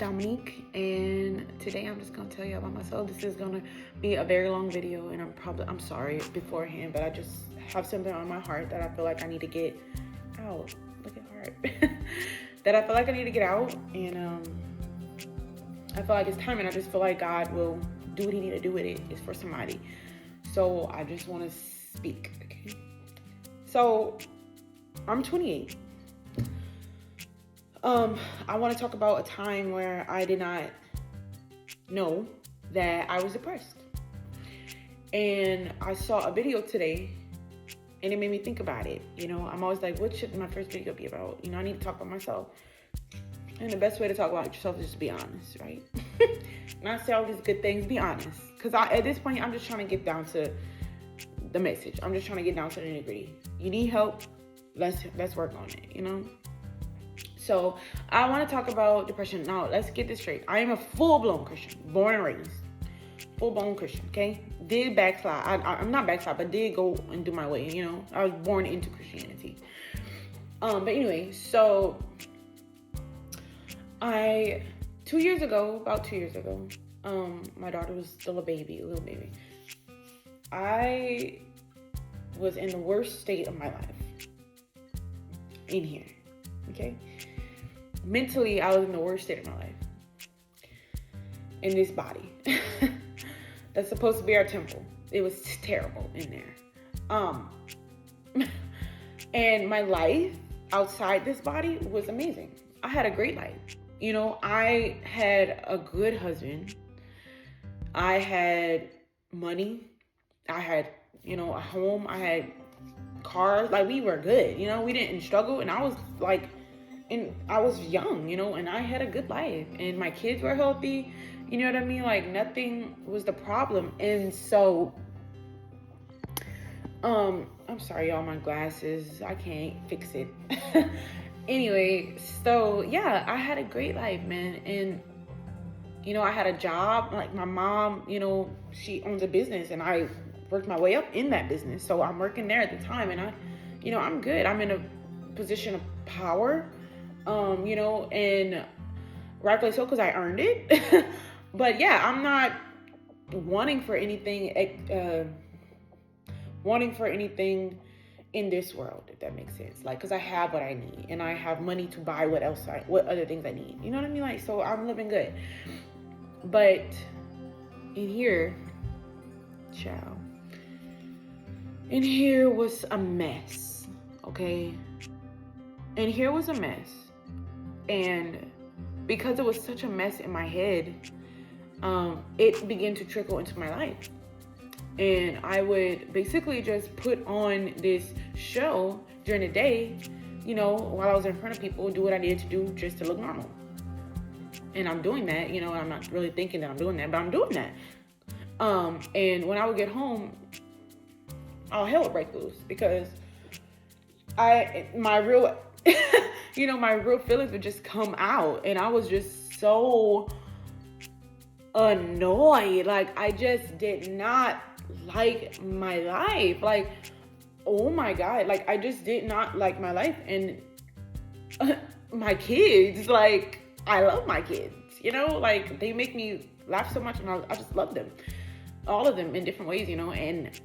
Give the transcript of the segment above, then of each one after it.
Dominique, and today I'm just gonna tell you about myself. This is gonna be a very long video, and I'm sorry beforehand, but I just have something on my heart that I feel like I need to get out. Look at heart. That I feel like I need to get out, and I feel like it's time, and I just feel like God will do what He need to do with it. It's for somebody, so I just want to speak. Okay, so I'm 28. I want to talk about a time where I did not know that I was depressed. And I saw a video today and it made me think about it. You know, I'm always like, what should my first video be about? You know, I need to talk about myself. And the best way to talk about yourself is just be honest, right? Not say all these good things, be honest. Because at this point, I'm just trying to get down to the message. I'm just trying to get down to the nitty-gritty. You need help? Let's work on it, you know? So I want to talk about depression. Now, let's get this straight. I am a full-blown Christian, born and raised. Full-blown Christian, okay? Did backslide. I'm not backslide, but did go and do my way, you know? I was born into Christianity. But anyway, so about 2 years ago, my daughter was still a little baby. I was in the worst state of my life. In here, okay? Mentally, I was in the worst state of my life. In this body. That's supposed to be our temple. It was terrible in there. And my life outside this body was amazing. I had a great life. You know, I had a good husband. I had money. I had, you know, a home. I had cars. Like, we were good. You know, we didn't struggle. And I was like, and I was young, you know, and I had a good life. And my kids were healthy. You know what I mean? Like, nothing was the problem. And so, I'm sorry, y'all, my glasses. I can't fix it. Anyway, so yeah, I had a great life, man. And, you know, I had a job. Like, my mom, you know, she owns a business, and I worked my way up in that business. So I'm working there at the time, and I'm good. I'm in a position of power, you know, and rightfully so, because I earned it. But yeah, I'm not wanting for anything in this world, if that makes sense. Like, because I have what I need, and I have money to buy what other things I need. You know what I mean? Like, so I'm living good. But in here, child, in here was a mess, okay? And here was a mess. And because it was such a mess in my head, it began to trickle into my life. And I would basically just put on this show during the day, you know, while I was in front of people, do what I needed to do just to look normal. And I'm doing that, you know, I'm not really thinking that I'm doing that, but I'm doing that. And when I would get home, all hell would break loose, because my real feelings would just come out, and I was just so annoyed. Like, I just did not like my life. Like, oh my God, like, I just did not like my life. And my kids, like, I love my kids, you know, like, they make me laugh so much, and I just love them, all of them in different ways, you know.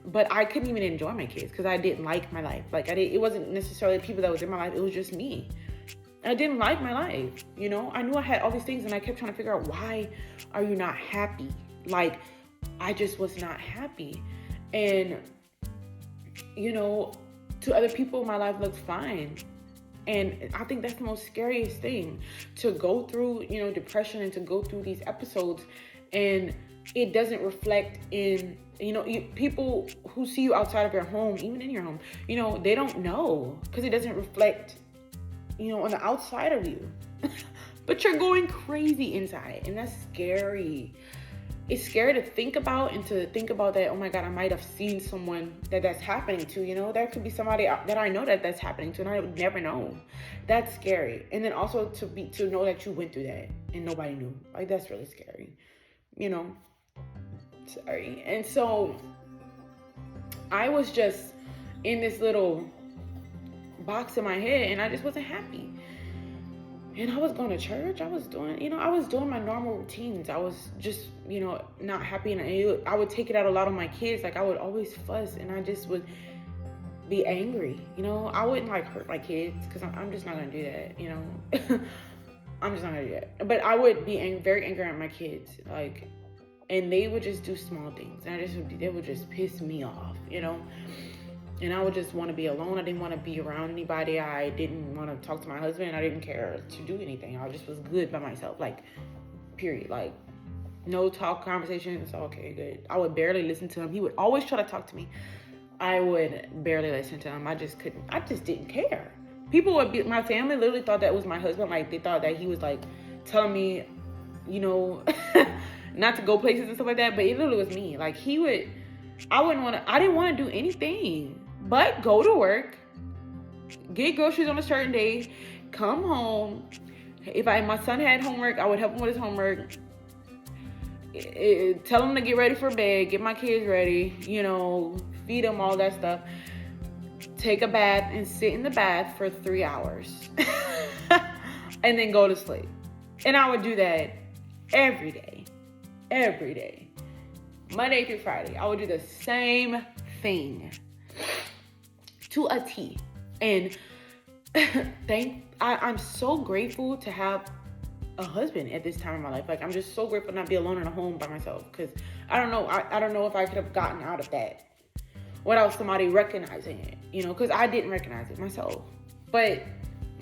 But I couldn't even enjoy my kids because I didn't like my life. Like, it wasn't necessarily the people that was in my life, it was just me. I didn't like my life, you know. I knew I had all these things, and I kept trying to figure out, why are you not happy? Like, I just was not happy. And, you know, to other people, my life looks fine. And I think that's the most scariest thing, to go through, you know, depression, and to go through these episodes, and it doesn't reflect in, you know, people who see you outside of your home, even in your home, you know, they don't know, because it doesn't reflect, you know, on the outside of you. But you're going crazy inside, and that's scary. It's scary to think about, and to think about that, oh my God, I might have seen someone that's happening to, you know. There could be somebody that I know that's happening to, and I would never know. That's scary. And then also to know that you went through that and nobody knew. Like, that's really scary, you know. Sorry. And so I was just in this little box in my head, and I just wasn't happy. And I was going to church. I was doing my normal routines. I was just, not happy. And I would take it out a lot on my kids. Like, I would always fuss, and I just would be angry. I wouldn't like hurt my kids, because I'm just not going to do that, I'm just not going to do that. But I would be very angry at my kids. Like, and they would just do small things. And they would just piss me off, And I would just want to be alone. I didn't want to be around anybody. I didn't want to talk to my husband. I didn't care to do anything. I just was good by myself, like, period. Like, no talk, conversations. Okay, good. I would barely listen to him. He would always try to talk to me. I would barely listen to him. I just didn't care. My family literally thought that was my husband. Like, they thought that he was, like, telling me, not to go places and stuff like that. But it literally was me. Like, I didn't want to do anything but go to work, get groceries on a certain day, come home. If my son had homework, I would help him with his homework. Tell him to get ready for bed, get my kids ready, feed them, all that stuff. Take a bath and sit in the bath for 3 hours. And then go to sleep. And I would do that every day. Monday through Friday. I would do the same thing to a T. And I'm so grateful to have a husband at this time in my life. Like, I'm just so grateful to not be alone in a home by myself, because I don't know if I could have gotten out of that without somebody recognizing it, because I didn't recognize it myself. But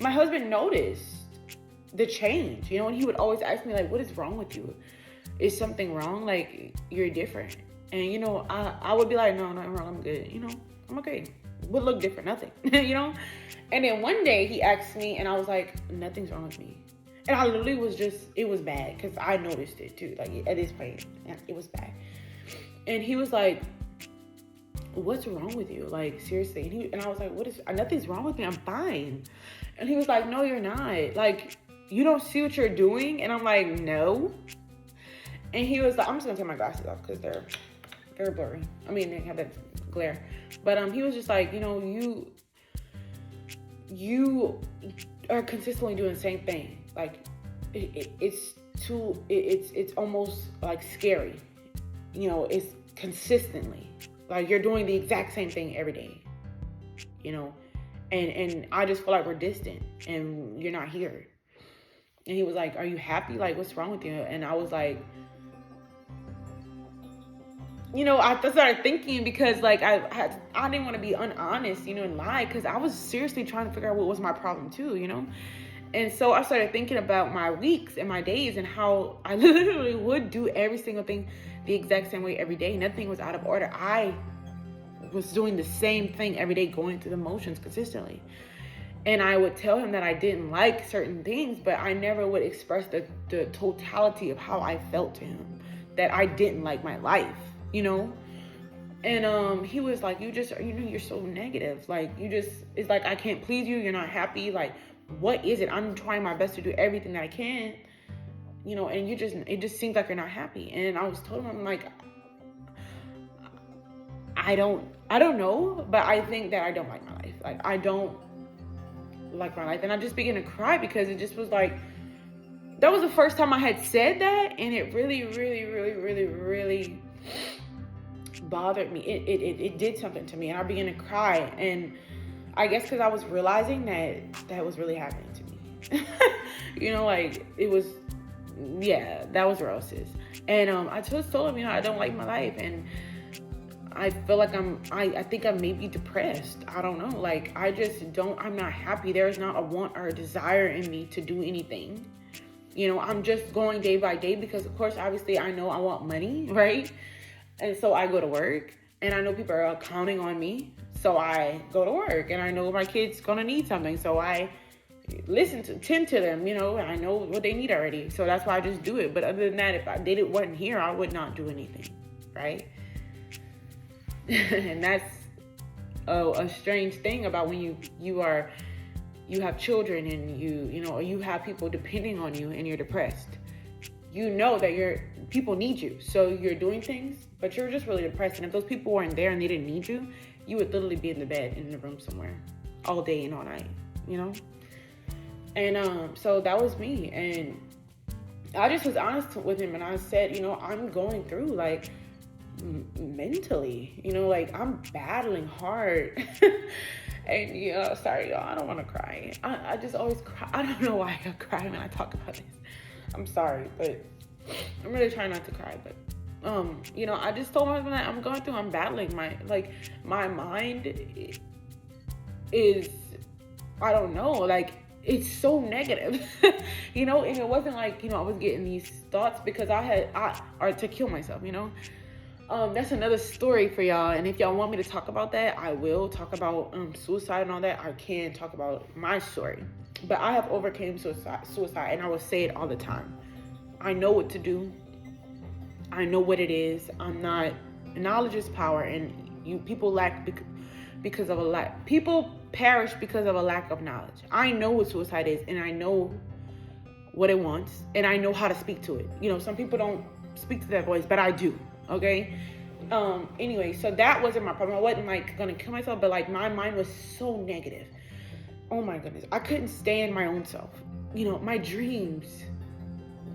my husband noticed the change, and he would always ask me, like, what is wrong with you? Is something wrong? Like, you're different. And, I would be like, no, nothing wrong. I'm good. I'm okay. Would look different. Nothing, And then one day he asked me, and I was like, nothing's wrong with me. And I literally it was bad, because I noticed it too. Like, at this point, it was bad. And he was like, what's wrong with you? Like, seriously. And I was like, nothing's wrong with me. I'm fine. And he was like, no, you're not. Like, you don't see what you're doing? And I'm like, no. And he was like, I'm just gonna take my glasses off, because they're blurry. I mean, they have that glare. But he was just like, you are consistently doing the same thing. Like, it's almost like scary. It's consistently like you're doing the exact same thing every day. And I just feel like we're distant, and you're not here. And he was like, are you happy? Like, what's wrong with you? And I was like, I started thinking, because, like, I didn't want to be honest, and lie, because I was seriously trying to figure out what was my problem too, And so I started thinking about my weeks and my days, and how I literally would do every single thing the exact same way every day. Nothing was out of order. I was doing the same thing every day, going through the motions consistently. And I would tell him that I didn't like certain things, but I never would express the totality of how I felt to him, that I didn't like my life. And he was like, you're so negative. Like, it's like, I can't please you. You're not happy. Like, what is it? I'm trying my best to do everything that I can, and it just seems like you're not happy. And I was told him, I'm like, I don't know, but I think that I don't like my life. Like, I don't like my life. And I just began to cry, because it just was like, that was the first time I had said that. And it really, really, really, really, really bothered me. It did something to me, and I began to cry. And I guess because I was realizing that was really happening to me. Like, it was, that was gross. And I just told him, I don't like my life, and I feel like I think I may be depressed. I don't know. Like, I'm not happy. There's not a want or a desire in me to do anything. I'm just going day by day, because, of course, obviously, I know I want money, right? And so I go to work, and I know people are counting on me. So I go to work, and I know my kid's going to need something. So I tend to them, and I know what they need already. So that's why I just do it. But other than that, if they wasn't here, I would not do anything, right? And that's a strange thing about when you have children, and you have people depending on you, and you're depressed. That people need you, so you're doing things, but you're just really depressed. And if those people weren't there and they didn't need you, you would literally be in the bed, in the room somewhere, all day and all night, And so that was me. And I just was honest with him, and I said, I'm going through, like, mentally, like, I'm battling hard. And sorry, y'all, I don't want to cry. I just always cry. I don't know why I cry when I talk about this. I'm sorry, but I'm really trying not to cry. But I just told my husband that I'm battling my mind is, I don't know, like, it's so negative. And it wasn't like, I was getting these thoughts because or to kill myself, That's another story for y'all. And if y'all want me to talk about that, I will talk about suicide and all that. I can talk about my story. But I have overcame suicide, and I will say it all the time. I know what to do. I know what it is. Knowledge is power, and people lack because of a lack. People perish because of a lack of knowledge. I know what suicide is, and I know what it wants, and I know how to speak to it. Some people don't speak to that voice, but I do. Okay. Anyway, so that wasn't my problem. I wasn't like gonna kill myself, but like my mind was so negative. Oh my goodness. I couldn't stand my own self. My dreams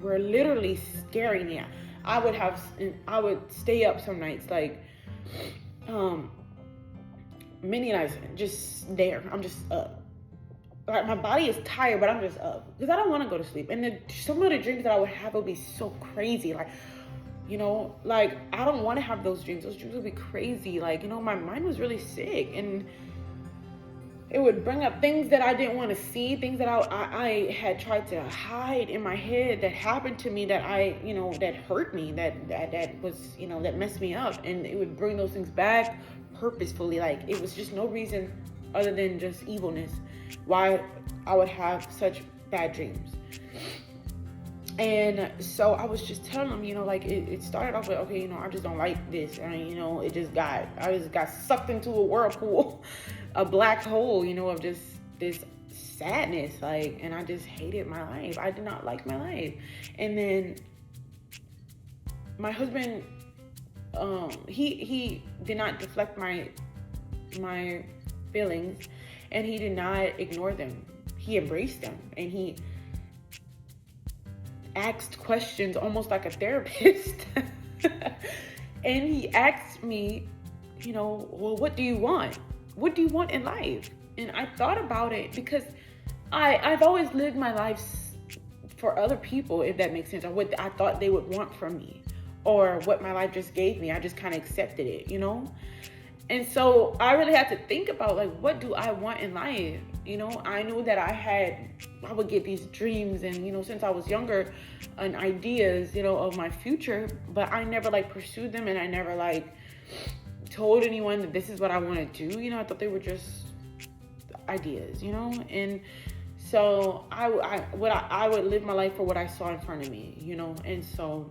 were literally scaring me. I would stay up some nights, like, many nights, just there. I'm just up. Like, my body is tired, but I'm just up because I don't want to go to sleep. And some of the dreams that I would have would be so crazy. Like, like, I don't want to have those dreams. Those dreams would be crazy. Like, my mind was really sick, and it would bring up things that I didn't want to see, things that I had tried to hide in my head that happened to me that that hurt me, that was, that messed me up. And it would bring those things back purposefully. Like, it was just no reason other than just evilness why I would have such bad dreams. And so I was just telling him, like, it started off with, okay, I just don't like this. And, I just got sucked into a whirlpool, a black hole, of just this sadness, like, and I just hated my life. I did not like my life. And then my husband, he did not deflect my feelings, and he did not ignore them. He embraced them, and he asked questions almost like a therapist. And he asked me, well, what do you want? What do you want in life? And I thought about it because I've always lived my life for other people, if that makes sense, or what I thought they would want from me, or what my life just gave me. I just kind of accepted it, And so I really had to think about, like, what do I want in life? I knew that I would get these dreams and, since I was younger, and ideas, of my future, but I never like pursued them, and I never like told anyone that this is what I want to do. I thought they were just ideas, and so I would live my life for what I saw in front of me, and so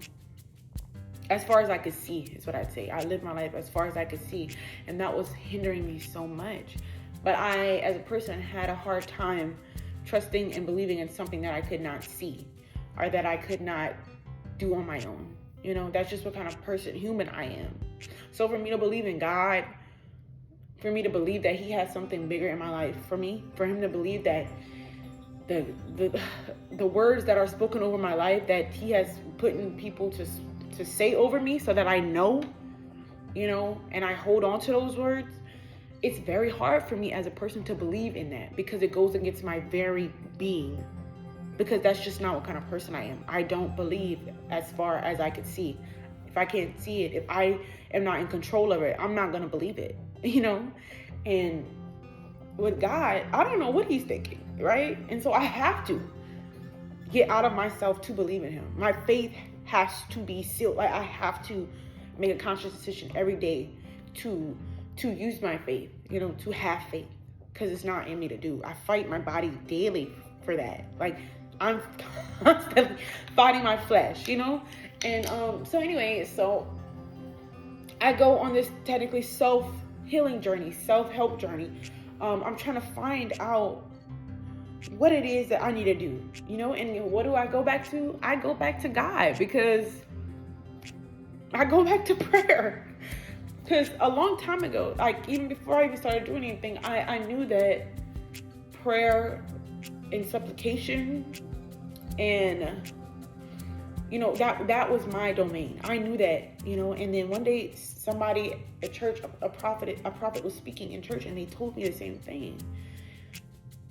as far as I could see is what I'd say. I lived my life as far as I could see, and that was hindering me so much. But I, as a person, had a hard time trusting and believing in something that I could not see, or that I could not do on my own. That's just what kind of human I am. So for me to believe in God, for me to believe that he has something bigger in my life for me, for him to believe that the words that are spoken over my life, that he has put in people to say over me, so that I know, and I hold on to those words, it's very hard for me as a person to believe in that, because it goes against my very being, because that's just not what kind of person I am. I don't believe as far as I could see. If I can't see it, if I am not in control of it, I'm not going to believe it, and with God, I don't know what he's thinking, right? And so I have to get out of myself to believe in him. My faith has to be sealed. Like, I have to make a conscious decision every day to use my faith, to have faith, because it's not in me to do. I fight my body daily for that. Like, I'm constantly fighting my flesh, And so anyway, so I go on this technically self-healing journey, self-help journey. I'm trying to find out what it is that I need to do, and what do I go back to? I go back to God, because I go back to prayer. Because a long time ago, like, even before I even started doing anything, I knew that prayer in supplication, and that was my domain. I knew that, and then one day somebody at church, a prophet was speaking in church, and they told me the same thing,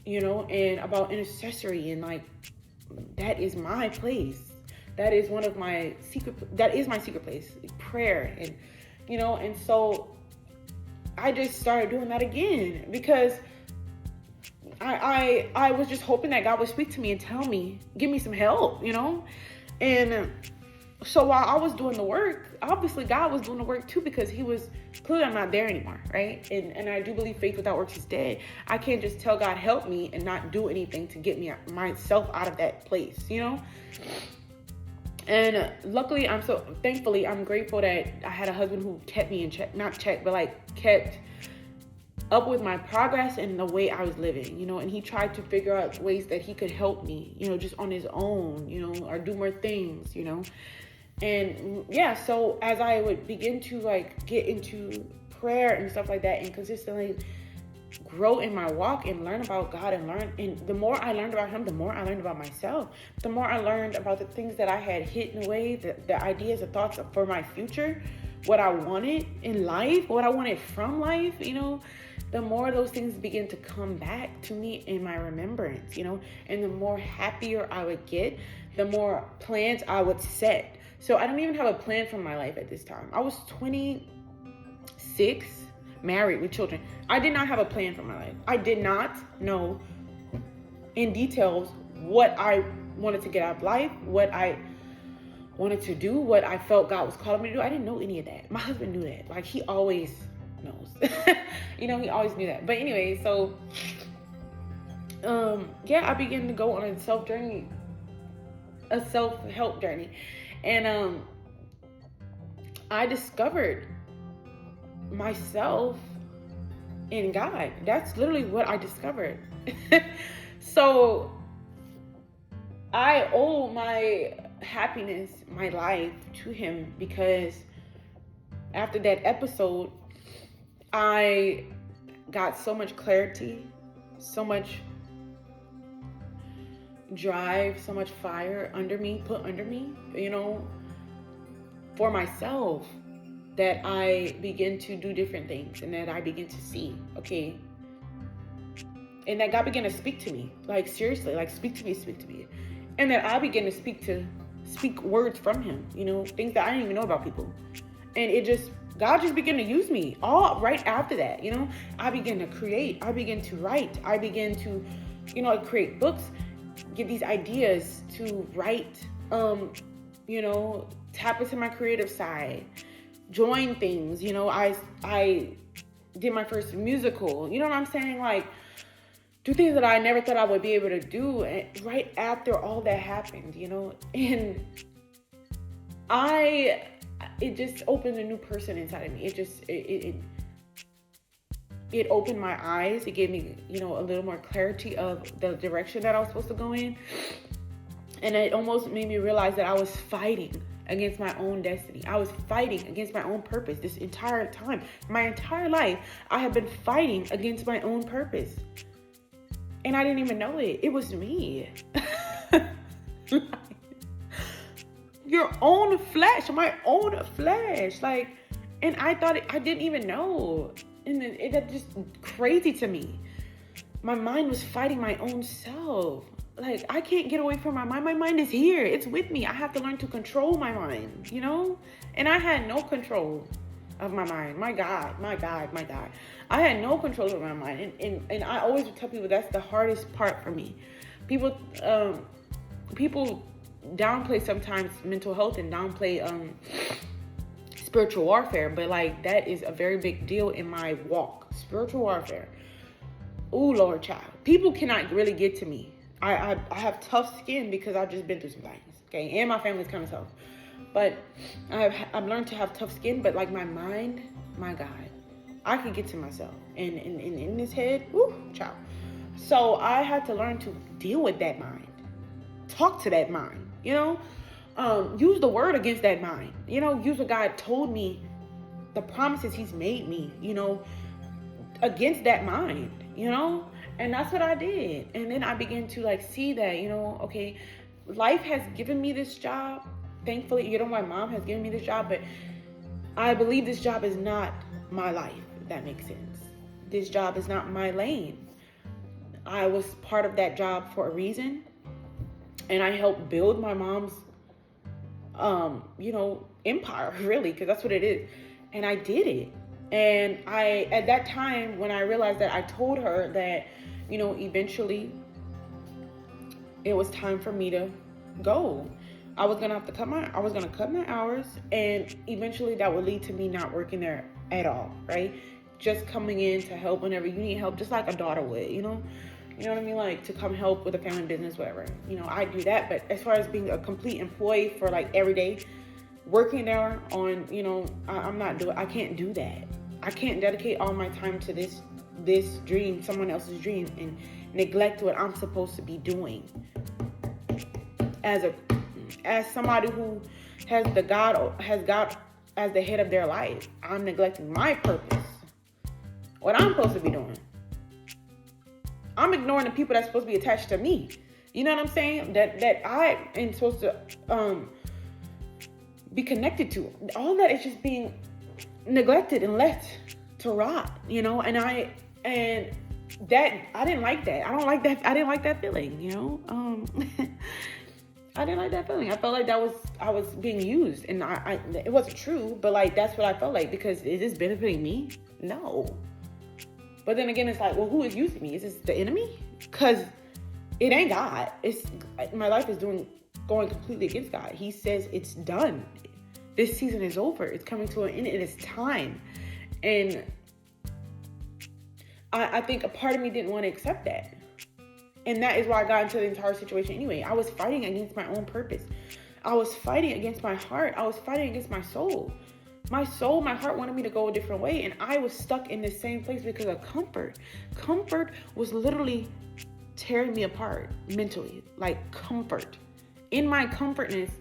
and about intercessory, and like, that is my place. That is my secret place, prayer. And, and so I just started doing that again, because I was just hoping that God would speak to me and tell me, give me some help, And so while I was doing the work, obviously God was doing the work too, because he was clearly, I'm not there anymore, right? And I do believe faith without works is dead. I can't just tell God help me and not do anything to get myself out of that place, And luckily, thankfully, I'm grateful that I had a husband who kept me in check, kept up with my progress and the way I was living, and he tried to figure out ways that he could help me, just on his own, or do more things, and yeah, so as I would begin to get into prayer and stuff like that, and consistently grow in my walk and learn about God, and the more I learned about him, the more I learned about myself, the more I learned about the things that I had hidden away, the ideas, the thoughts for my future, what I wanted in life, what I wanted from life, the more those things begin to come back to me in my remembrance, and the more happier I would get, the more plans I would set. So I don't even have a plan for my life at this time. I was 26, married with children. I did not have a plan for my life. I did not know in details what I wanted to get out of life, what I wanted to do, what I felt God was calling me to do. I didn't know any of that. My husband knew that. He always knows. He always knew that. But anyway, so I began to go on a self-help journey. And I discovered myself in God. That's literally what I discovered. So I owe my happiness, my life, to him, because after that episode, I got so much clarity, so much drive, so much fire put under me, for myself, that I begin to do different things, and that I begin to see, okay, and that God began to speak to me, seriously, speak to me, and that I began to speak words from him, things that I didn't even know about people, and God just began to use me all right after that, I began to create, I began to write, I began to, create books, get these ideas to write, tap into my creative side, join things, I did my first musical, you know what I'm saying? Do things that I never thought I would be able to do, and right after all that happened, and it just opened a new person inside of me. It opened my eyes. It gave me, a little more clarity of the direction that I was supposed to go in. And it almost made me realize that I was fighting against my own destiny. I was fighting against my own purpose this entire time. My entire life, I have been fighting against my own purpose. And I didn't even know it. It was me. Your own flesh, my own flesh. And I thought I didn't even know. And that's just crazy to me. My mind was fighting my own self. I can't get away from my mind. My mind is here. It's with me. I have to learn to control my mind, And I had no control of my mind. My God. I had no control of my mind. And I always would tell people that's the hardest part for me. People downplay sometimes mental health and downplay spiritual warfare, but that is a very big deal in my walk. Spiritual warfare. Ooh, Lord, child. People cannot really get to me. I have tough skin because I've just been through some things, okay? And my family's kind of tough. But I've learned to have tough skin, but my mind, my God, I can get to myself. And in this head, ooh, child. So I had to learn to deal with that mind. Talk to that mind, use the word against that mind, use what God told me, the promises he's made me, against that mind, And that's what I did. And then I began to like see that, okay, life has given me this job. Thankfully, my mom has given me this job, but I believe this job is not my life, if that makes sense. This job is not my lane. I was part of that job for a reason. And I helped build my mom's, empire, really, because that's what it is. And I did it. And at that time, when I realized that, I told her that, eventually it was time for me to go. I was gonna cut my hours, and eventually that would lead to me not working there at all, right? Just coming in to help whenever you need help, just like a daughter would, You know what I mean? Like, to come help with a family business, whatever. I do that. But as far as being a complete employee for like every day, working there on, I can't do that. I can't dedicate all my time to this dream, someone else's dream, and neglect what I'm supposed to be doing. As somebody who has God as the head of their life, I'm neglecting my purpose, what I'm supposed to be doing. I'm ignoring the people that's supposed to be attached to me. You know what I'm saying? That I am supposed to be connected to. All that is just being neglected and left to rot. And that I didn't like that. I don't like that. I didn't like that feeling. I didn't like that feeling. I felt like I was being used, and it wasn't true, but like that's what I felt like, because is this benefiting me? No. But then again, it's like, well, who is using me? Is this the enemy? Because it ain't God. My life is going completely against God. He says it's done. This season is over. It's coming to an end. It is time. And I think a part of me didn't want to accept that. And that is why I got into the entire situation anyway. I was fighting against my own purpose. I was fighting against my heart. I was fighting against my soul. My soul, my heart wanted me to go a different way. And I was stuck in the same place because of comfort. Comfort was literally tearing me apart mentally. Like comfort. In my comfortness,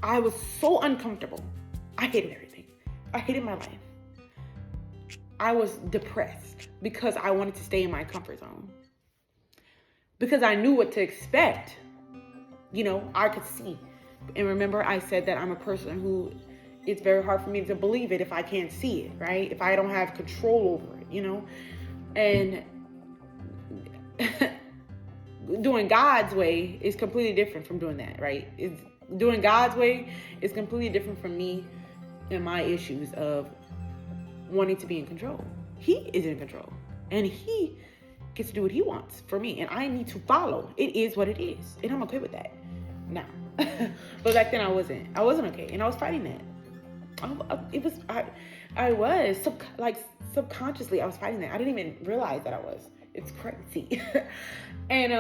I was so uncomfortable. I hated everything. I hated my life. I was depressed because I wanted to stay in my comfort zone. Because I knew what to expect. I could see. And remember, I said that I'm a person who, it's very hard for me to believe it if I can't see it, right? If I don't have control over it, And doing God's way is completely different from doing that, right? Doing God's way is completely different from me and my issues of wanting to be in control. He is in control. And he gets to do what he wants for me. And I need to follow. It is what it is. And I'm okay with that now. But back then I wasn't okay. And I was fighting that. I was subconsciously I was fighting that. I didn't even realize that I was. It's crazy. And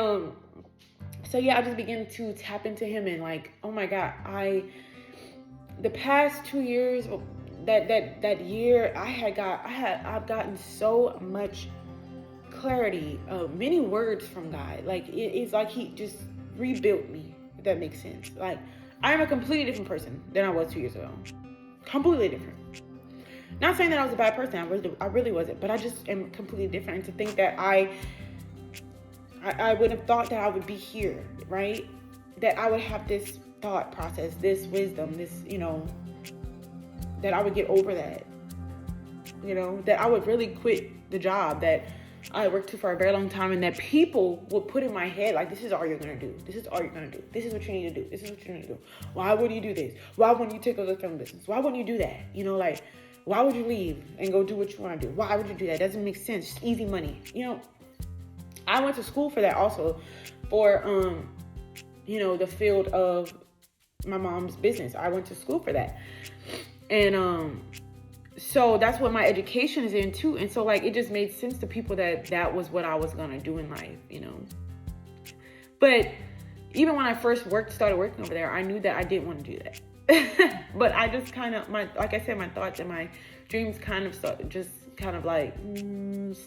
so yeah, I just began to tap into him, and like, oh my God, the past 2 years, that year, I've gotten so much clarity, many words from God. Like it's like he just rebuilt me, if that makes sense. Like I'm a completely different person than I was 2 years ago. Completely different. Not saying that I was a bad person. I really wasn't. But I just am completely different. And to think that I would have thought that I would be here, right? That I would have this thought process, this wisdom, this, that I would get over that. That I would really quit the job that I worked to for a very long time, and that people would put in my head, like, this is all you're going to do. This is all you're going to do. This is what you need to do. This is what you need to do. Why would you do this? Why wouldn't you take over the film business? Why wouldn't you do that? Like, why would you leave and go do what you want to do? Why would you do that? It doesn't make sense. It's easy money. I went to school for that also, for, the field of my mom's business. I went to school for that. And, so that's what my education is in too. And so like, it just made sense to people that was what I was going to do in life, But even when I first started working over there, I knew that I didn't want to do that. But I just like I said, my thoughts and my dreams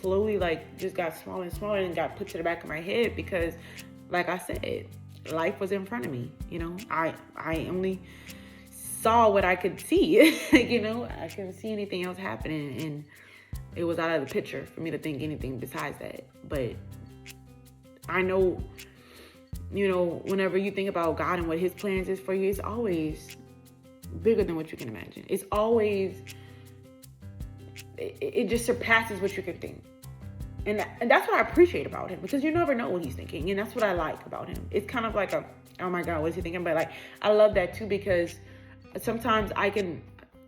slowly like just got smaller and smaller and got put to the back of my head because, like I said, life was in front of me. I only saw what I could see. I couldn't see anything else happening, and it was out of the picture for me to think anything besides that. But I know, whenever you think about God and what his plans is for you, it's always bigger than what you can imagine. It's always, it just surpasses what you can think. And that's what I appreciate about him, because you never know what he's thinking. And that's what I like about him. It's kind of like oh my God, what is he thinking? But like, I love that too, because sometimes I can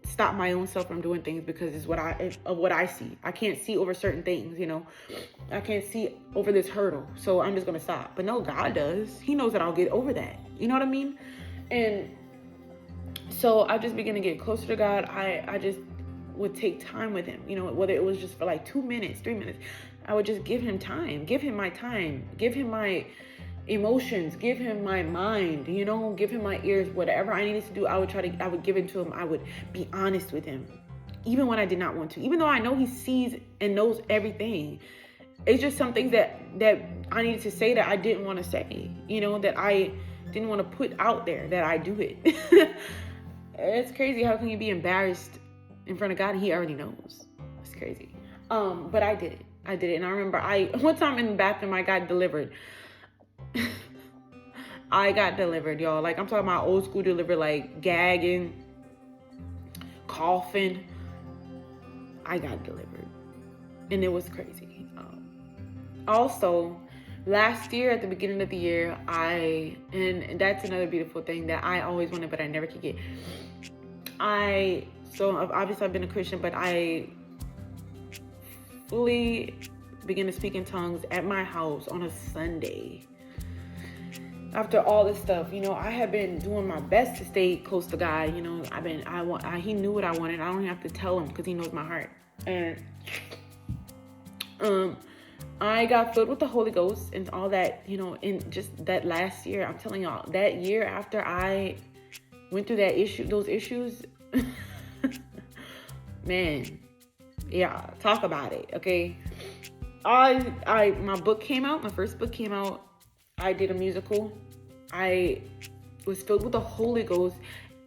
stop my own self from doing things because it's what I see. I can't see over certain things, I can't see over this hurdle. So I'm just going to stop. But no, God does. He knows that I'll get over that. You know what I mean? And so I just began to get closer to God. I just would take time with him, whether it was just for like 2 minutes, 3 minutes. I would just give him time, give him my time, give him my emotions, give him my mind, give him my ears, whatever I needed to do. I would give it to him. I would be honest with him, even when I did not want to, even though I know he sees and knows everything. It's just some things that I needed to say that I didn't want to say, that I didn't want to put out there, that I do it. It's crazy. How can you be embarrassed in front of God and he already knows? It's crazy. But I did it. And I remember one time in the bathroom, I got delivered. I got delivered, y'all. Like, I'm talking about old school delivered, like gagging, coughing. I got delivered. And it was crazy. Also, last year, at the beginning of the year, and that's another beautiful thing that I always wanted, but I never could get. So obviously I've been a Christian, but I fully began to speak in tongues at my house on a Sunday. After all this stuff, I have been doing my best to stay close to God. He knew what I wanted. I don't have to tell him because he knows my heart. And I got filled with the Holy Ghost and all that, in just that last year. I'm telling y'all, that year after I went through those issues, man, yeah, talk about it, okay? My book came out, my first book came out. I did a musical. I was filled with the Holy Ghost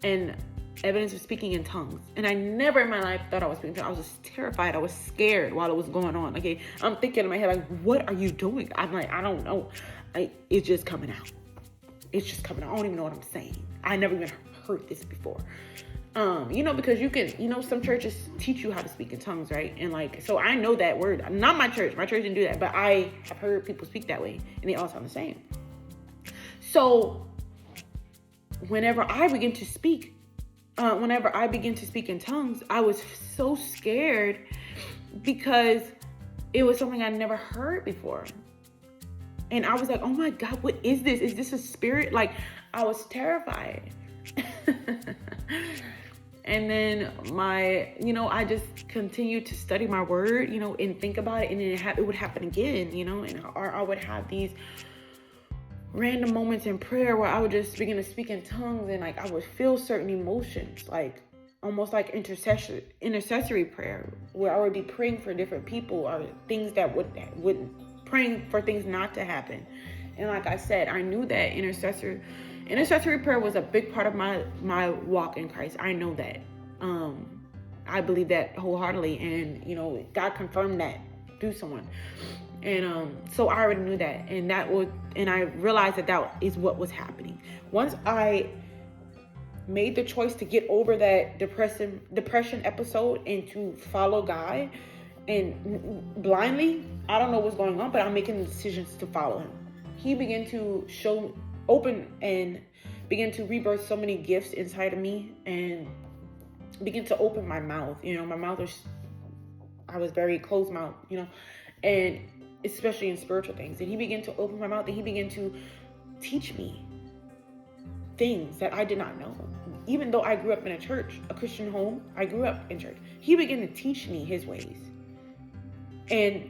and evidence of speaking in tongues. And I never in my life thought I was speaking in tongues. I was just terrified. I was scared while it was going on. Okay. I'm thinking in my head, like, what are you doing? I'm like, I don't know. It's just coming out. It's just coming out. I don't even know what I'm saying. I never even heard this before. Because you can, some churches teach you how to speak in tongues, right? And like, so I know that word. Not my church. My church didn't do that. But I have heard people speak that way. And they all sound the same. So whenever I begin to speak in tongues, I was so scared because it was something I never heard before. And I was like, oh my God, what is this? Is this a spirit? Like, I was terrified. And then I just continued to study my word, and think about it. And then it would happen again, or I would have these random moments in prayer where I would just begin to speak in tongues, and like I would feel certain emotions, like almost like intercessory prayer, where I would be praying for different people or things that would praying for things not to happen. And like I said, I knew that intercessory prayer was a big part of my walk in Christ. I know that. I believe that wholeheartedly, and God confirmed that through someone. And so I already knew that, and I realized that is what was happening. Once I made the choice to get over that depression episode and to follow God, and blindly, I don't know what's going on, but I'm making decisions to follow him. He began to open and begin to rebirth so many gifts inside of me, and begin to open my mouth. My mouth I was very closed mouth, and especially in spiritual things. And he began to open my mouth, and he began to teach me things that I did not know. Even though I grew up in a church, a Christian home, I grew up in church. He began to teach me his ways. And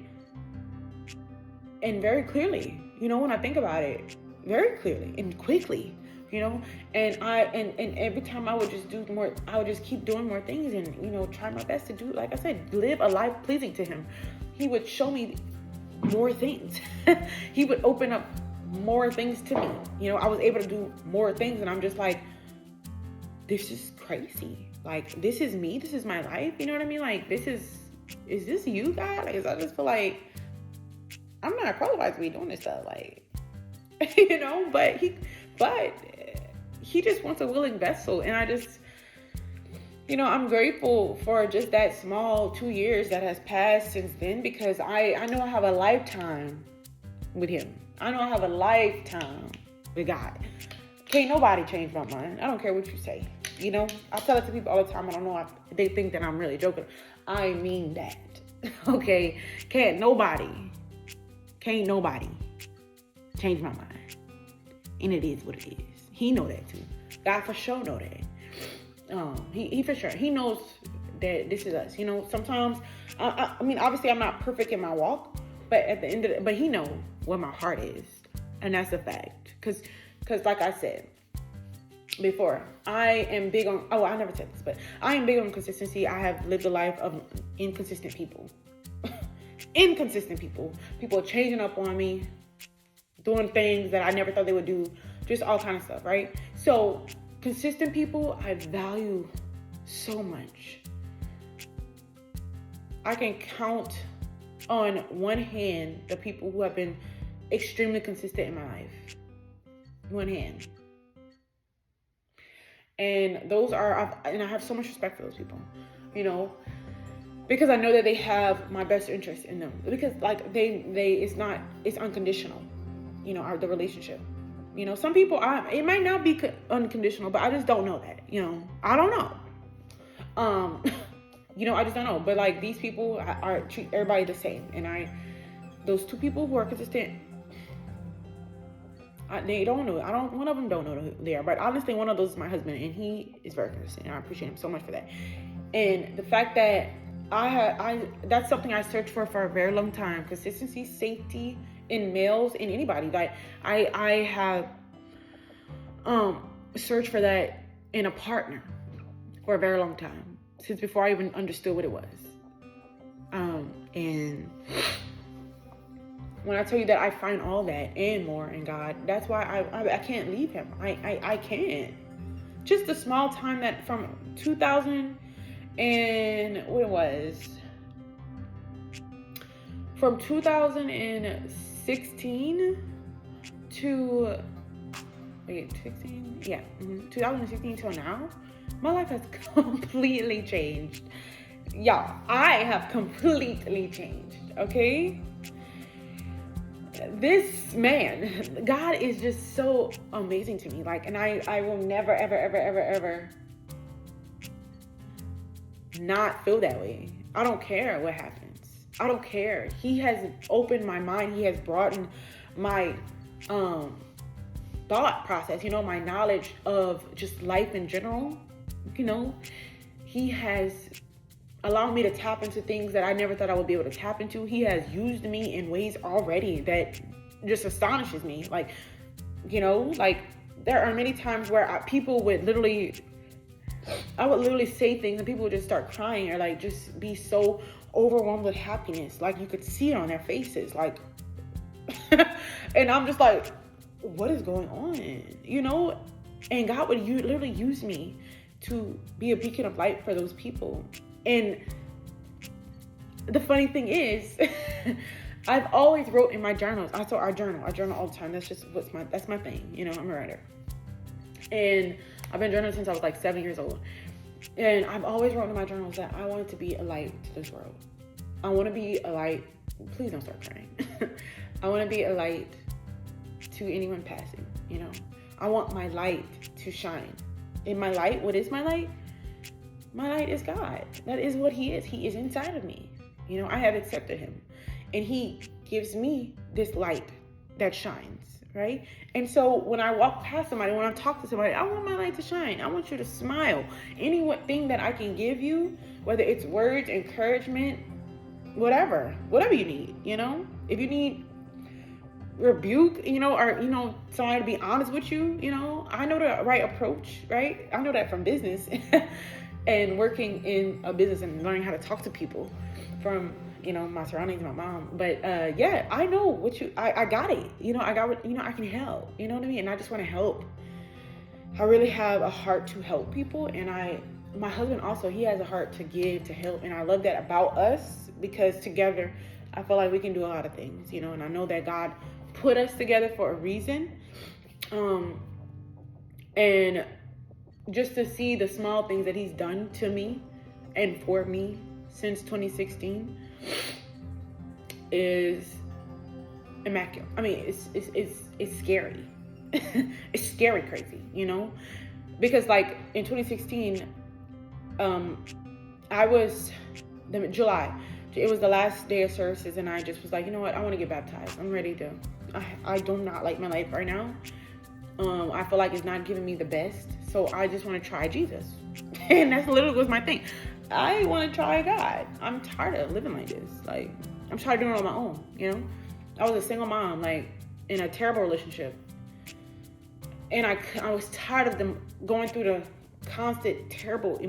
very clearly, when I think about it, very clearly and quickly, and every time I would just do more, I would just keep doing more things and, try my best to do, like I said, live a life pleasing to him. He would show me more things. He would open up more things to me. I was able to do more things, and I'm just like, this is crazy. Like, this is me. This is my life. You know what I mean? Like, is this you, God? Like, I just feel like, I I'm not qualified to be doing this stuff. Like, but he just wants a willing vessel. And I just, I'm grateful for just that small 2 years that has passed since then, because I know I have a lifetime with him. I know I have a lifetime with God. Can't nobody change my mind. I don't care what you say. I tell it to people all the time. I don't know if they think that I'm really joking. I mean that. Okay? Can't nobody change my mind. And it is what it is. He know that too. God for sure know that. He for sure. He knows that this is us. Sometimes, I mean, obviously I'm not perfect in my walk, but at the end of it, but he know where my heart is. And that's a fact. Because like I said before, I am big on, I never said this, but I am big on consistency. I have lived a life of inconsistent people. Inconsistent people. People changing up on me, doing things that I never thought they would do, just all kind of stuff, right? So consistent people, I value so much. I can count on one hand the people who have been extremely consistent in my life. One hand. And I have so much respect for those people, because I know that they have my best interest in them, because like it's unconditional, the relationship. Some people, it might not be unconditional, but I just don't know that, I don't know. I just don't know. But like these people treat everybody the same. And those two people who are consistent, they don't know. One of them don't know who they are. But honestly, one of those is my husband, and he is very consistent. And I appreciate him so much for that. And the fact that that's something I searched for a very long time. Consistency, safety in males, in anybody. Like I have searched for that in a partner for a very long time, since before I even understood what it was. And when I tell you that I find all that and more in God, that's why I can't leave him. I can't. Just the small time that from 2000 and what it was, from 2016 to 2016 till now, my life has completely changed. Y'all, I have completely changed, okay? This man, God is just so amazing to me. Like, and I will never, ever, ever, ever, ever not feel that way. I don't care what happens. I don't care. He has opened my mind. He has broadened my thought process, my knowledge of just life in general. He has allowed me to tap into things that I never thought I would be able to tap into. He has used me in ways already that just astonishes me. Like, like there are many times where I would literally say things and people would just start crying, or like just be so overwhelmed with happiness. Like you could see it on their faces. Like, and I'm just like, what is going on? And God would literally use me to be a beacon of light for those people. And the funny thing is, I've always wrote in my journals. I journal all the time. That's my thing. I'm a writer. And I've been journaling since I was like 7 years old. And I've always wrote in my journals that I wanted to be a light to this world. I want to be a light. Please don't start crying. I want to be a light to anyone passing. I want my light to shine. And my light, what is my light? My light is God. That is what he is. He is inside of me. I have accepted him. And he gives me this light that shines, right? And so when I walk past somebody, when I talk to somebody, I want my light to shine. I want you to smile. Anything that I can give you, whether it's words, encouragement, whatever you need, If you need rebuke, or, somebody to be honest with you, I know the right approach, right? I know that from business. And working in a business and learning how to talk to people from, my surroundings, my mom. But yeah, I know what I got it. I got what, I can help. You know what I mean? And I just want to help. I really have a heart to help people. And my husband also, he has a heart to give, to help. And I love that about us, because together I feel like we can do a lot of things, and I know that God put us together for a reason. And just to see the small things that he's done to me and for me since 2016 is immaculate. I mean, it's scary. It's scary crazy, because like in 2016, I was July. It was the last day of services, and I just was like, you know what? I want to get baptized. I'm ready to. I do not like my life right now. I feel like it's not giving me the best, so I just want to try Jesus, and that's literally was my thing. I want to try God. I'm tired of living like this. Like, I'm tired of doing it on my own. I was a single mom, like in a terrible relationship, and I was tired of them going through the constant terrible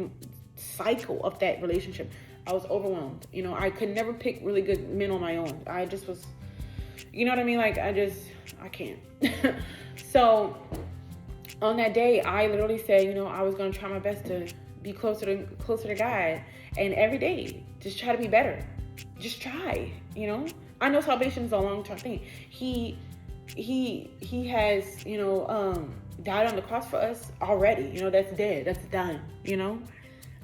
cycle of that relationship. I was overwhelmed. I could never pick really good men on my own. I just was, you know what I mean? Like, I can't. So on that day, I literally said, I was going to try my best to be closer to God. And every day, just try to be better. Just try, I know salvation is a long-term thing. He has, died on the cross for us already. That's dead. That's done,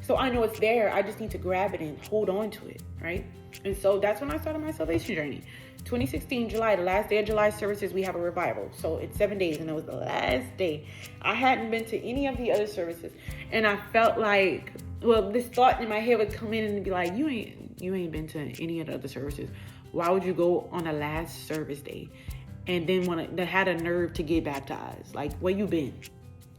So I know it's there. I just need to grab it and hold on to it, right? And so that's when I started my salvation journey. 2016, July, the last day of July services, we have a revival. So it's 7 days, and it was the last day. I hadn't been to any of the other services, and I felt like, this thought in my head would come in and be like, you ain't been to any of the other services. Why would you go on the last service day and then had a nerve to get baptized? Like, where you been?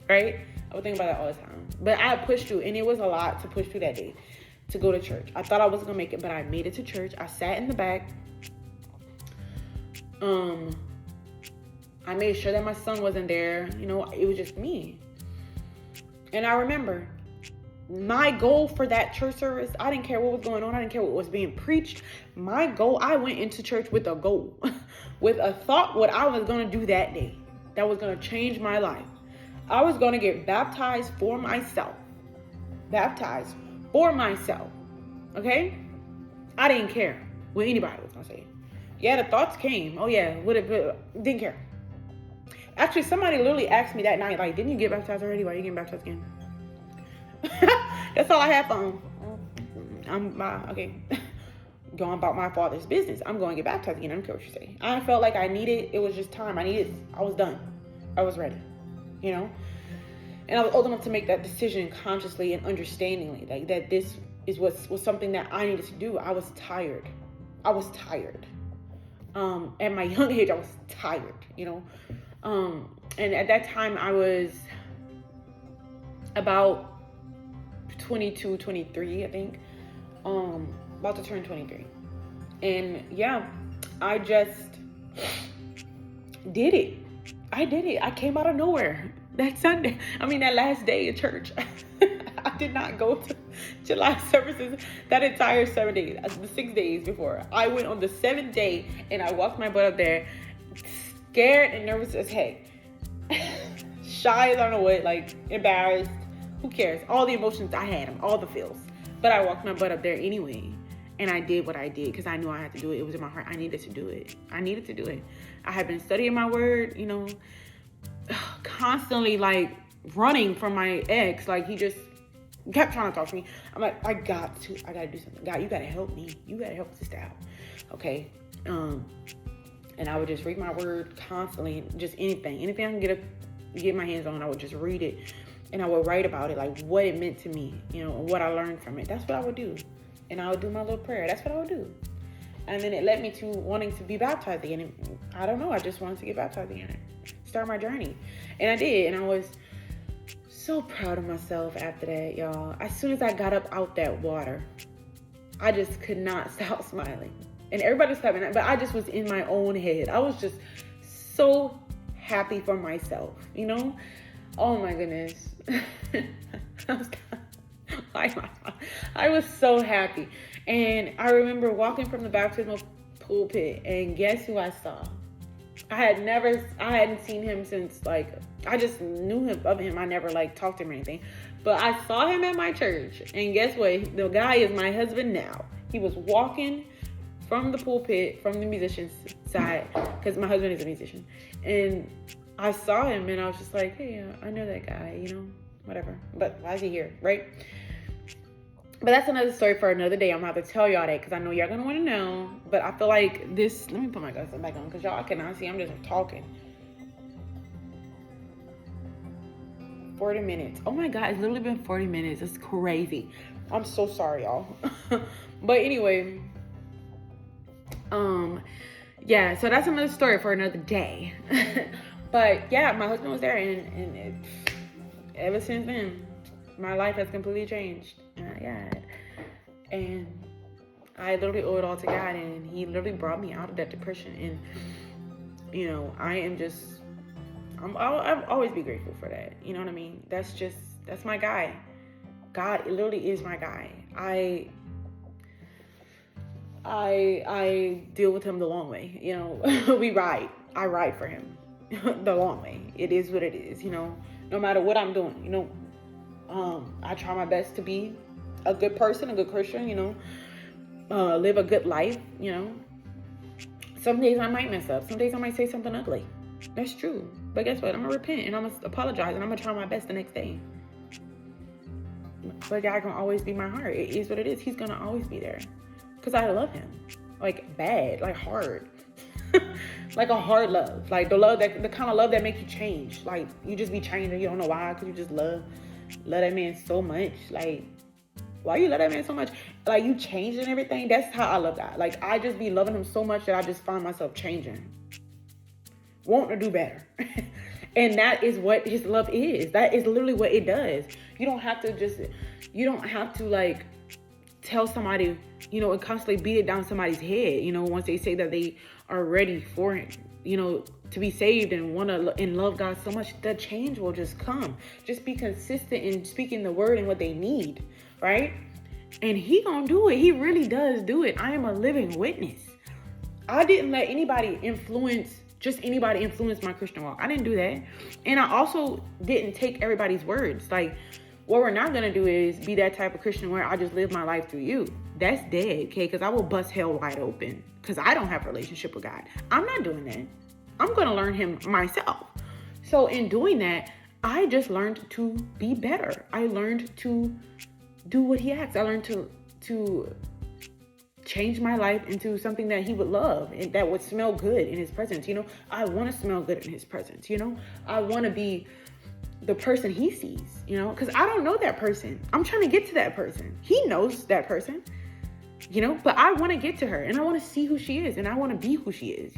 Right? I would think about that all the time. But I pushed through, and it was a lot to push through that day to go to church. I thought I wasn't gonna make it, but I made it to church. I sat in the back. I made sure that my son wasn't there. It was just me. And I remember my goal for that church service, I didn't care what was going on. I didn't care what was being preached. My goal, I went into church with a goal, with a thought what I was going to do that day that was going to change my life. I was going to get baptized for myself. Baptized for myself. Okay? I didn't care what anybody was going to say. Yeah, the thoughts came. Oh, yeah. Didn't care. Actually, somebody literally asked me that night, like, didn't you get baptized already? Why are you getting baptized again? That's all I have on. Okay. Going about my father's business. I'm going to get baptized again. I don't care what you say. I felt like I needed, it was just time. I was done. I was ready. And I was old enough to make that decision consciously and understandingly, like that this was something that I needed to do. I was tired. At my young age, I was tired, and at that time I was about 22, 23, I think, about to turn 23. And yeah, I just did it. I did it. I came out of nowhere that Sunday. That last day of church. I did not go to July services that entire 7 days, the 6 days before. I went on the 7th day, and I walked my butt up there, scared and nervous as heck. Shy as I don't know what, like embarrassed. Who cares? All the emotions, I had them, all the feels. But I walked my butt up there anyway. And I did what I did because I knew I had to do it. It was in my heart. I needed to do it. I had been studying my word, constantly like running from my ex. Like, he just kept trying to talk to me. I'm like, I gotta do something. God, you gotta help me. You gotta help sister out. Okay. And I would just read my word constantly, just anything I can get my hands on, I would just read it. And I would write about it, like what it meant to me, what I learned from it. That's what I would do. And I would do my little prayer. That's what I would do. And then it led me to wanting to be baptized again. And I don't know. I just wanted to get baptized again and start my journey. And I did. And I was so proud of myself after that, y'all. As soon as I got up out that water, I just could not stop smiling. And everybody was clapping, but I just was in my own head. I was just so happy for myself, Oh my goodness. I was so happy. And I remember walking from the baptismal pulpit, and guess who I saw? I hadn't seen him since, like, I just knew of him. I never talked to him or anything, but I saw him at my church, and guess what? The guy is my husband now. He was walking from the pulpit, from the musician's side, because my husband is a musician. And I saw him and I was just like, hey, I know that guy, whatever. But why is he here, right? But that's another story for another day. I'm going to have to tell y'all that because I know y'all going to want to know. But I feel like this, let me put my glasses back on because y'all cannot see. I'm just talking. 40 minutes. Oh my God, it's literally been 40 minutes. It's crazy. I'm so sorry, y'all. But anyway, yeah, so that's another story for another day. But yeah, my husband was there and ever since then, my life has completely changed. Yeah. And I literally owe it all to God, and he literally brought me out of that depression. And, I'll always be grateful for that. You know what I mean? That's my guy. God, it literally is my guy. I deal with him the long way. We ride. I ride for him the long way. It is what it is. No matter what I'm doing. I try my best to be a good person, a good Christian. Live a good life. Some days I might mess up. Some days I might say something ugly. That's true. But guess what? I'm going to repent and I'm going to apologize and I'm going to try my best the next day. But God can always be my heart. It is what it is. He's going to always be there. Because I love him. Like bad. Like hard. Like a hard love. Like the kind of love that makes you change. Like you just be changed and you don't know why. Because you just love that man so much. Like, why you love that man so much? Like you changed and everything. That's how I love God. Like I just be loving him so much that I just find myself changing. Wanting to do better. And that is what his love is. That is literally what it does. You don't have to like tell somebody, and constantly beat it down somebody's head, once they say that they are ready for it, to be saved and want to and love God so much, the change will just come. Just be consistent in speaking the word and what they need, right? And he gonna do it. He really does do it. I am a living witness. I didn't let anybody influence my Christian walk. I didn't do that. And I also didn't take everybody's words. Like, what we're not going to do is be that type of Christian where I just live my life through you. That's dead, okay? Because I will bust hell wide open because I don't have a relationship with God. I'm not doing that. I'm going to learn him myself. So in doing that, I just learned to be better. I learned to do what he asks. I learned to change my life into something that he would love and that would smell good in his presence. I want to smell good in his presence. I want to be the person he sees, because I don't know that person. I'm trying to get to that person. He knows that person, but I want to get to her and I want to see who she is and I want to be who she is.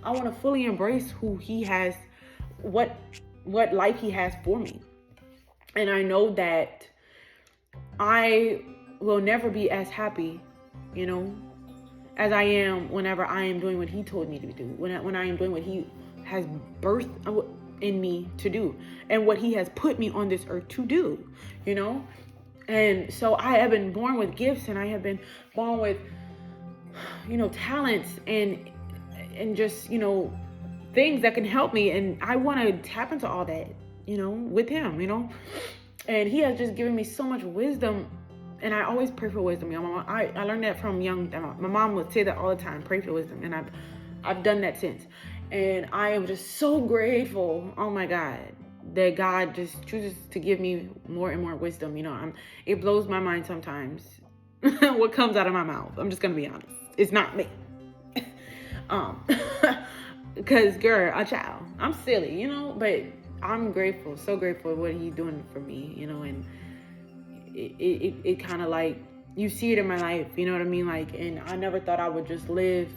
I want to fully embrace who he has, what life he has for me. And I know that I will never be as happy as I am whenever I am doing what he told me to do, when I am doing what he has birthed in me to do and what he has put me on this earth to do, and so I have been born with gifts and I have been born with, talents and just, things that can help me. And I want to tap into all that, with him, and he has just given me so much wisdom. And I always pray for wisdom. I learned that from young. My mom would say that all the time, pray for wisdom. And I've done that since. And I am just so grateful, oh my God, that God just chooses to give me more and more wisdom. It blows my mind sometimes what comes out of my mouth. I'm just going to be honest. It's not me. Because, girl, a child. I'm silly, but I'm grateful, so grateful for what he's doing for me, and it kind of like, you see it in my life, you know what I mean? Like, and I never thought I would just live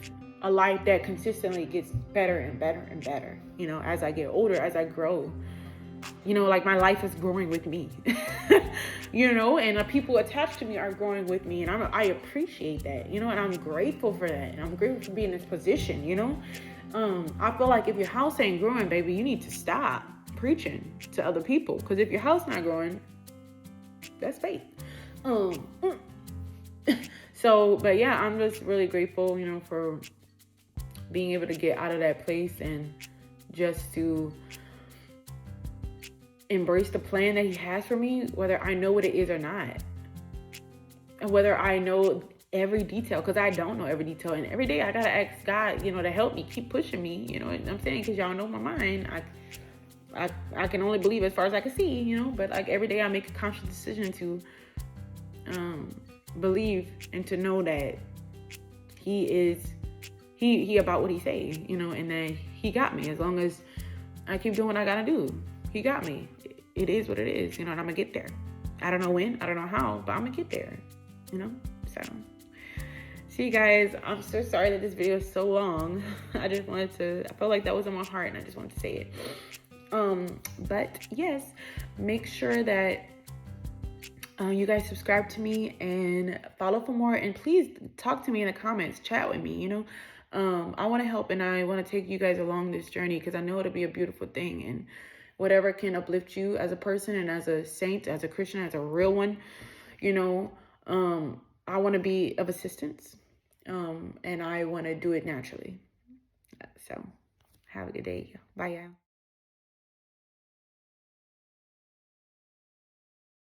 a life that consistently gets better and better and better, as I get older, as I grow, like my life is growing with me, and the people attached to me are growing with me. And I appreciate that, and I'm grateful for that. And I'm grateful for being in this position, I feel like if your house ain't growing, baby, you need to stop preaching to other people. Because if your house not growing, that's faith. So, but yeah, I'm just really grateful, for being able to get out of that place and just to embrace the plan that he has for me, whether I know what it is or not. And whether I know every detail, because I don't know every detail. And every day I gotta ask God, to help me, keep pushing me, you know what I'm saying? Because y'all know my mind. I can only believe as far as I can see, but like every day I make a conscious decision to believe and to know that he about what he say, and that he got me. As long as I keep doing what I gotta do, he got me. It is what it is, and I'm gonna get there. I don't know when, I don't know how, but I'm gonna get there, so. See, guys, I'm so sorry that this video is so long. I felt like that was on my heart, and I just wanted to say it. But yes, make sure that you guys subscribe to me and follow for more, and please talk to me in the comments, chat with me. I want to help, and I want to take you guys along this journey, because I know it'll be a beautiful thing, and whatever can uplift you as a person and as a saint, as a Christian, as a real one, I want to be of assistance, and I want to do it naturally. So have a good day. Bye, y'all.